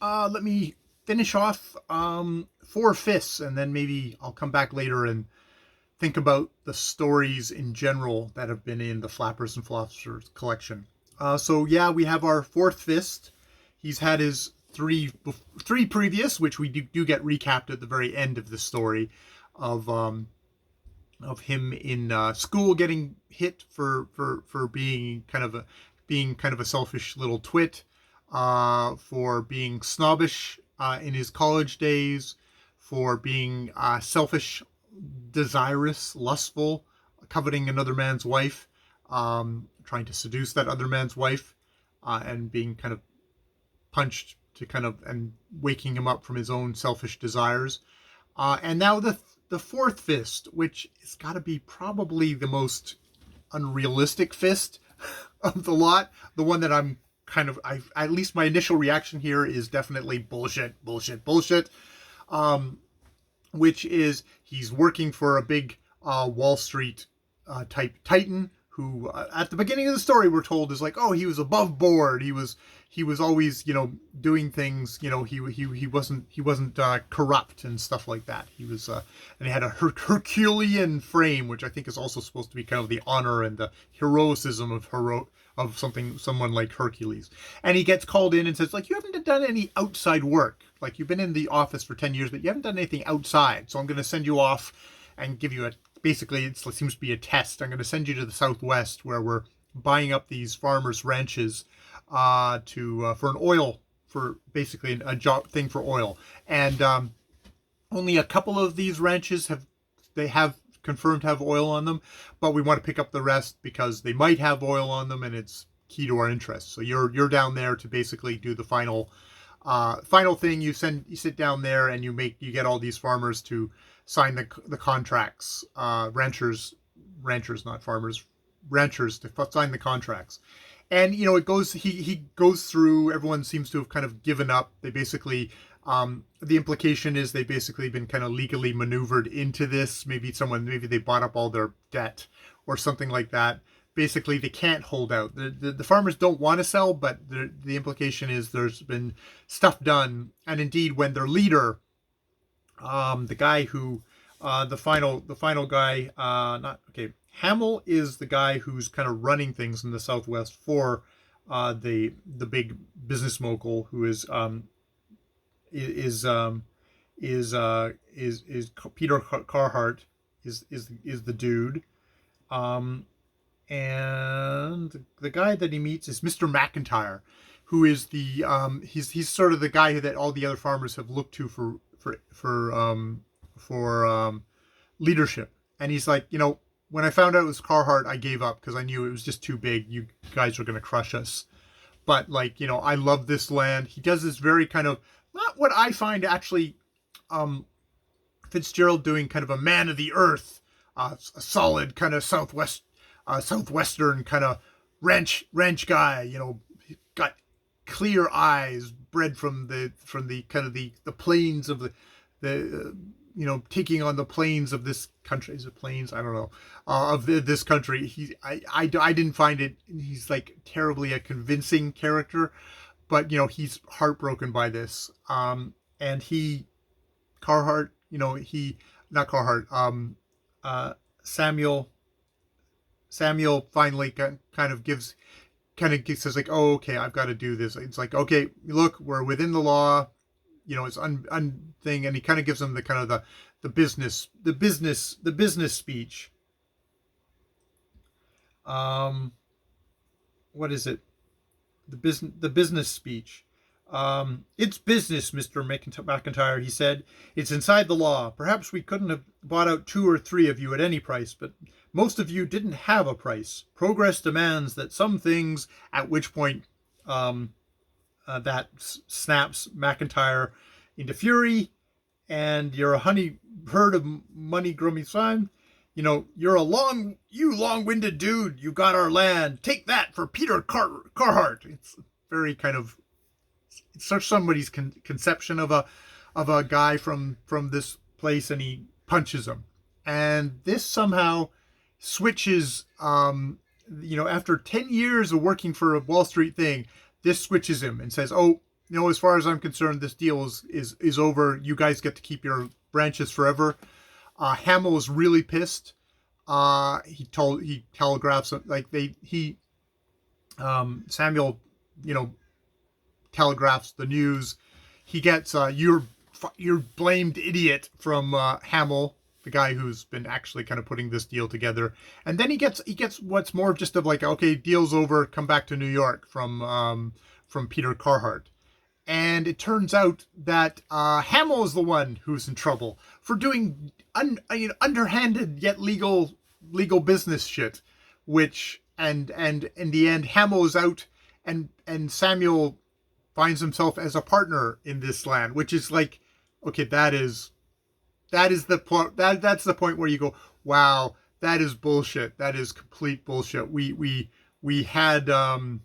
let me finish off Four Fists, and then maybe I'll come back later and think about the stories in general that have been in the Flappers and Flossers collection. So yeah, we have our fourth fist. He's had his three previous, which we do get recapped at the very end of the story, of him in school getting hit for being kind of a selfish little twit, for being snobbish in his college days, for being selfish, desirous, lustful, coveting another man's wife, trying to seduce that other man's wife, and being kind of punched to and waking him up from his own selfish desires. And now the fourth fist, which has got to be probably the most unrealistic fist of the lot. The one that at least my initial reaction here is definitely bullshit. Which is he's working for a big Wall Street type titan who, at the beginning of the story, we're told is like, oh, he was above board. He was always, doing things. He wasn't corrupt and stuff like that. He was, and he had a Herculean frame, which I think is also supposed to be kind of the honor and the heroism of someone like Hercules. And he gets called in and says, like, you haven't done any outside work. Like, you've been in the office for 10 years, but you haven't done anything outside. So I'm going to send you off and give you basically, it seems to be a test. I'm going to send you to the Southwest, where we're buying up these farmers' ranches for basically a job thing for oil. And only a couple of these ranches have confirmed to have oil on them, but we want to pick up the rest because they might have oil on them, and it's key to our interests. So you're down there to basically do the final thing. You sit down there and you get all these farmers to sign the contracts, ranchers, not farmers, ranchers, to sign the contracts. And he goes through. Everyone seems to have kind of given up. They basically, the implication is they basically been kind of legally maneuvered into this. Maybe they bought up all their debt or something like that. Basically, they can't hold out. The farmers don't want to sell, but the implication is there's been stuff done. And indeed, when their leader, the guy who, the final guy, Hamill is the guy who's kind of running things in the Southwest for the big business mogul, who is Peter Carhart is the dude. And the guy that he meets is Mr. McIntyre, who is he's sort of the guy that all the other farmers have looked to for leadership. And he's like, when I found out it was Carhart, I gave up because I knew it was just too big. You guys were going to crush us. But I love this land. He does this very kind of, not what I find actually, Fitzgerald doing kind of a man of the earth, a solid kind of southwestern kind of ranch guy. Got clear eyes, bred from the kind of the plains of the taking on the plains of this country. Is it plains? I don't know. Of this country. I didn't find it. He's like terribly a convincing character, but he's heartbroken by this. And Carhart. Not Carhart. Samuel finally kind of says like, oh, okay, I've got to do this. It's like, okay, look, we're within the law. It's thing, and he kind of gives them the business speech. What is it? The business speech. It's business, Mr. McIntyre, he said. It's inside the law. Perhaps we couldn't have bought out 2 or 3 of you at any price, but most of you didn't have a price. Progress demands that some things, at which point that snaps McIntyre into fury, and you're a honey herd of money grummy son. You're you long-winded dude. You got our land. Take that for Peter Carhart. It's very kind of, it's such somebody's conception of a guy from this place, and he punches him. And this somehow switches, after 10 years of working for a Wall Street thing, this switches him and says, oh, as far as I'm concerned, this deal is over. You guys get to keep your branches forever. Hamill is really pissed. He telegraphs, like Samuel, telegraphs the news. He gets you're blamed idiot from Hamill, the guy who's been actually kind of putting this deal together. And then he gets what's more just of like, okay, deal's over, come back to New York from Peter Carhart. And it turns out that Hamill is the one who's in trouble for doing underhanded yet legal business shit, which and in the end Hamill is out, and Samuel finds himself as a partner in this land, which is like, okay, that's the point where you go, wow, that is bullshit. That is complete bullshit. We had the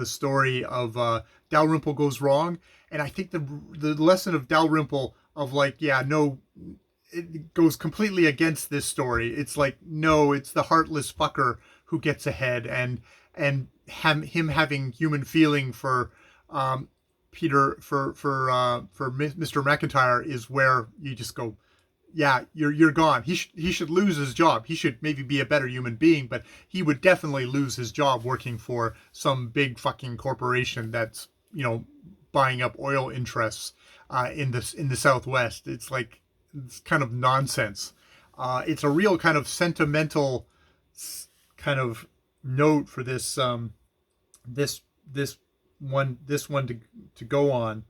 story of Dalrymple goes wrong, and I think the lesson of Dalrymple of like, yeah, no, it goes completely against this story. It's like, no, it's the heartless fucker who gets ahead, and him having human feeling for Peter for Mr. McIntyre is where you just go, yeah, you're gone. He should lose his job. He should maybe be a better human being, but he would definitely lose his job working for some big fucking corporation that's buying up oil interests in the Southwest. It's like, it's kind of nonsense. It's a real kind of sentimental kind of note for this this one to go on.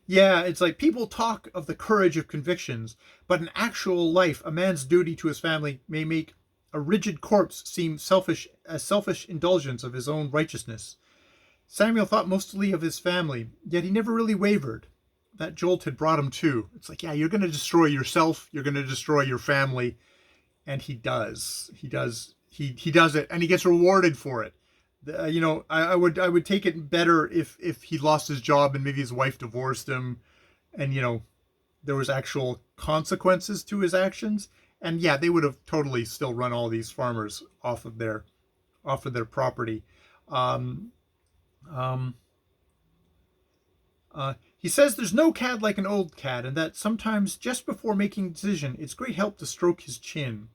Yeah, it's like people talk of the courage of convictions, but in actual life, a man's duty to his family may make a rigid corpse seem selfish indulgence of his own righteousness. Samuel thought mostly of his family, yet he never really wavered. That jolt had brought him to. It's like, yeah, you're going to destroy yourself, you're going to destroy your family, and he does. He does it, and he gets rewarded for it. I would take it better if he lost his job and maybe his wife divorced him, and there was actual consequences to his actions. And yeah, they would have totally still run all these farmers off of their property. He says there's no cad like an old cad, and that sometimes just before making a decision, it's great help to stroke his chin.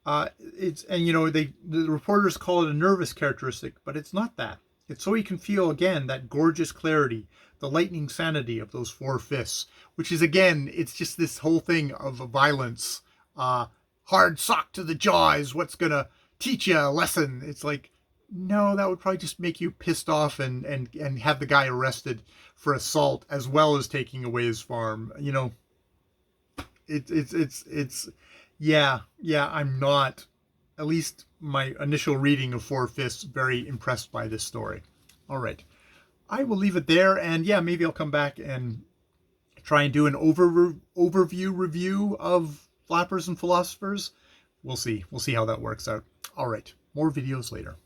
The reporters call it a nervous characteristic, but it's not that. It's so he can feel again that gorgeous clarity, the lightning sanity of those four fists, which is again, it's just this whole thing of violence. Hard sock to the jaw is what's gonna teach you a lesson. It's like, no, that would probably just make you pissed off and have the guy arrested for assault as well as taking away his farm. Yeah, I'm not, at least my initial reading of Four Fists, very impressed by this story. All right, I will leave it there, and yeah, maybe I'll come back and try and do an overview review of Flappers and Philosophers. We'll see how that works out. All right, more videos later.